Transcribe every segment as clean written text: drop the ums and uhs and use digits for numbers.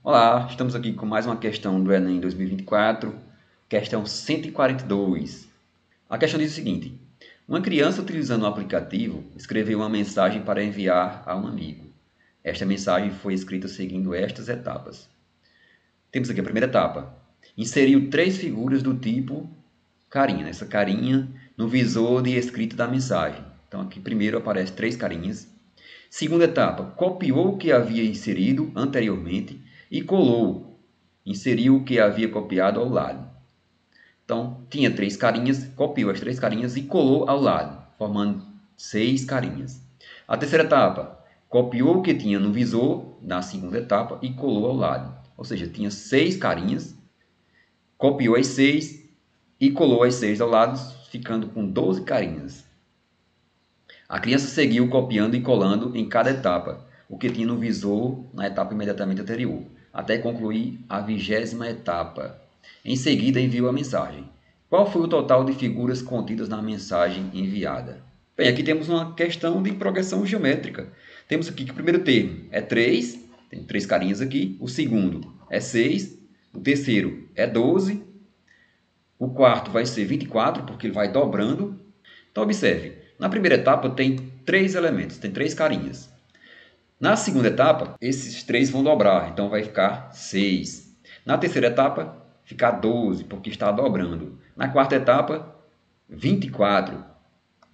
Olá, estamos aqui com mais uma questão do Enem 2024, questão 142. A questão diz o seguinte: uma criança utilizando um aplicativo escreveu uma mensagem para enviar a um amigo. Esta mensagem foi escrita seguindo estas etapas. Temos aqui a primeira etapa. Inseriu 3 figuras do tipo carinha, essa carinha no visor de escrita da mensagem. Então aqui primeiro aparece 3 carinhas. Segunda etapa, copiou o que havia inserido anteriormente e colou, inseriu o que havia copiado ao lado. Então, tinha 3 carinhas, copiou as 3 carinhas e colou ao lado, formando 6 carinhas. A terceira etapa, copiou o que tinha no visor, na segunda etapa, e colou ao lado. Ou seja, tinha 6 carinhas, copiou as 6 e colou as 6 ao lado, ficando com 12 carinhas. A criança seguiu copiando e colando em cada etapa, o que tinha no visor na etapa imediatamente anterior, até concluir a 20ª etapa. Em seguida, enviou a mensagem. Qual foi o total de figuras contidas na mensagem enviada? Bem, aqui temos uma questão de progressão geométrica. Temos aqui que o primeiro termo é 3, tem 3 carinhas aqui. O segundo é 6, o terceiro é 12, o quarto vai ser 24, porque ele vai dobrando. Então, observe. Na primeira etapa tem 3 elementos, tem 3 carinhas. Na segunda etapa, esses 3 vão dobrar, então vai ficar 6. Na terceira etapa, fica 12, porque está dobrando. Na quarta etapa, 24.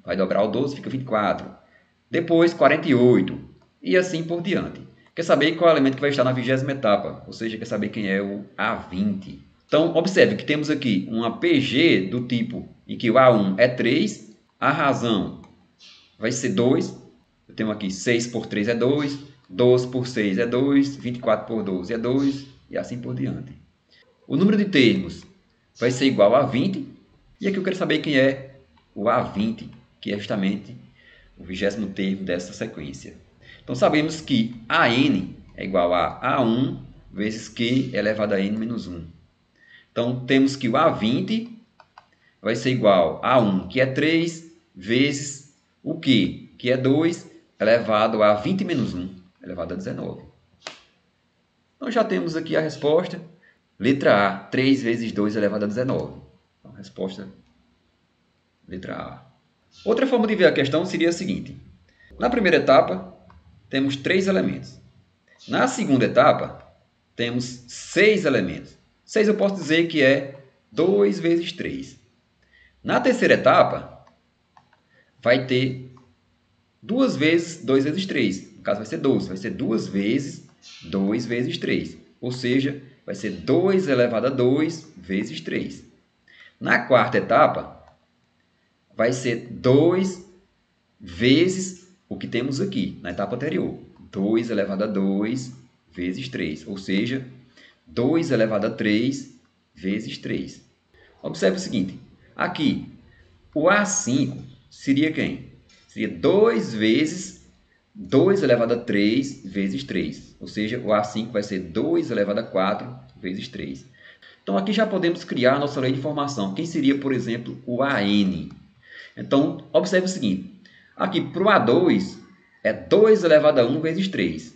Vai dobrar o 12, fica 24. Depois, 48. E assim por diante. Quer saber qual é o elemento que vai estar na 20ª etapa? Ou seja, quer saber quem é o A20. Então, observe que temos aqui uma PG do tipo em que o A1 é 3, a razão vai ser 2. Eu tenho aqui 6 por 3 é 2, 12 por 6 é 2, 24 por 12 é 2 e assim por diante. O número de termos vai ser igual a 20. E aqui eu quero saber quem é o A20, que é justamente o 20º termo dessa sequência. Então sabemos que AN é igual a A1 vezes Q elevado a N menos 1. Então temos que o A20 vai ser igual a 1, que é 3, vezes o Q, que é 2, elevado a 20 menos 1, elevado a 19. Então já temos aqui a resposta. Letra A, 3 vezes 2 elevado a 19. Então, resposta, letra A. Outra forma de ver a questão seria a seguinte. Na primeira etapa, temos 3 elementos. Na segunda etapa, temos 6 elementos. 6 eu posso dizer que é 2 vezes 3. Na terceira etapa, vai ter 2 vezes 2 vezes 3. No caso, vai ser 12. Vai ser 2 vezes 2 vezes 3. Ou seja, vai ser 2 elevado a 2 vezes 3. Na quarta etapa, vai ser 2 vezes o que temos aqui, na etapa anterior. 2 elevado a 2 vezes 3. Ou seja, 2 elevado a 3 vezes 3. Observe o seguinte. Aqui, o A5 seria quem? Seria 2 vezes 2 elevado a 3 vezes 3. Ou seja, o A5 vai ser 2 elevado a 4 vezes 3. Então, aqui já podemos criar a nossa lei de formação. Quem seria, por exemplo, o AN? Então, observe o seguinte. Aqui, para o A2, é 2 elevado a 1 vezes 3.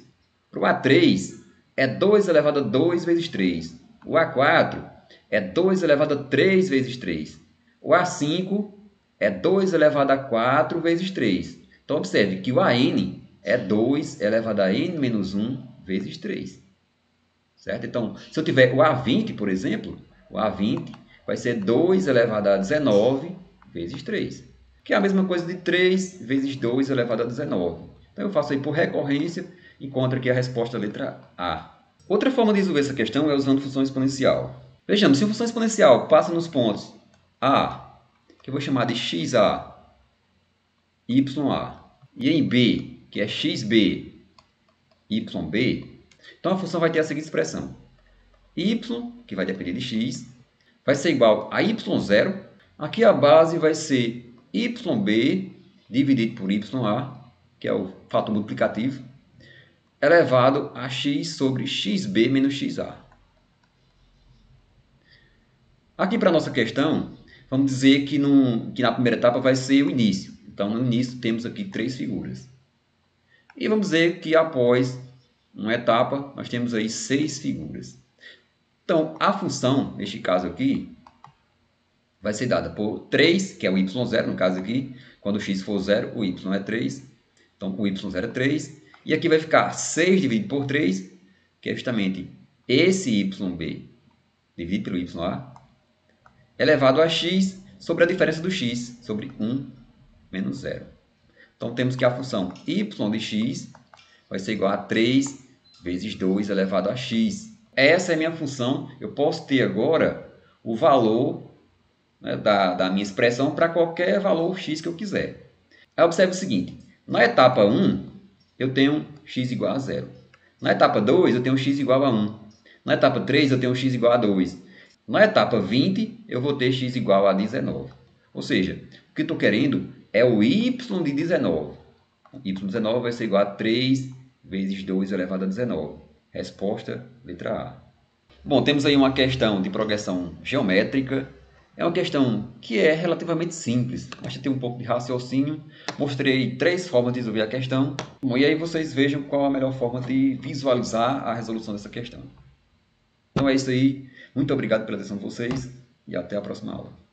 Para o A3, é 2 elevado a 2 vezes 3. O A4 é 2 elevado a 3 vezes 3. O A5 é 2 elevado a 4 vezes 3. Então, observe que o AN é 2 elevado a n menos 1 vezes 3. Certo? Então, se eu tiver o A20, por exemplo, o A20 vai ser 2 elevado a 19 vezes 3. Que é a mesma coisa de 3 vezes 2 elevado a 19. Então, eu faço aí por recorrência e encontro aqui a resposta letra A. Outra forma de resolver essa questão é usando função exponencial. Vejamos, se a função exponencial passa nos pontos A, que eu vou chamar de XA, YA, e em B, que é XB, YB, então a função vai ter a seguinte expressão. Y, que vai depender de x, vai ser igual a y0. Aqui a base vai ser yb dividido por ya, que é o fator multiplicativo, elevado a x sobre xb menos xa. Aqui para a nossa questão, vamos dizer que na primeira etapa vai ser o início. Então, no início temos aqui 3 figuras. E vamos dizer que após uma etapa, nós temos aí 6 figuras. Então, a função, neste caso aqui, vai ser dada por 3, que é o y0, no caso aqui. Quando o x for 0, o y é 3. Então, o y0 é 3. E aqui vai ficar 6 dividido por 3, que é justamente esse yb dividido pelo ya, elevado a x sobre a diferença do x, sobre 1 menos 0. Então, temos que a função y de x vai ser igual a 3 vezes 2 elevado a x. Essa é a minha função. Eu posso ter agora o valor, né, da minha expressão para qualquer valor x que eu quiser. Aí observe o seguinte. Na etapa 1, eu tenho x igual a 0. Na etapa 2, eu tenho x igual a 1. Na etapa 3, eu tenho x igual a 2. Na etapa 20, eu vou ter x igual a 19. Ou seja, o que eu estou querendo é o y de 19. Y de 19 vai ser igual a 3 vezes 2 elevado a 19. Resposta, letra A. Bom, temos aí uma questão de progressão geométrica. É uma questão que é relativamente simples, basta ter um pouco de raciocínio. Mostrei 3 formas de resolver a questão. Bom, e aí vocês vejam qual a melhor forma de visualizar a resolução dessa questão. Então é isso aí. Muito obrigado pela atenção de vocês e até a próxima aula.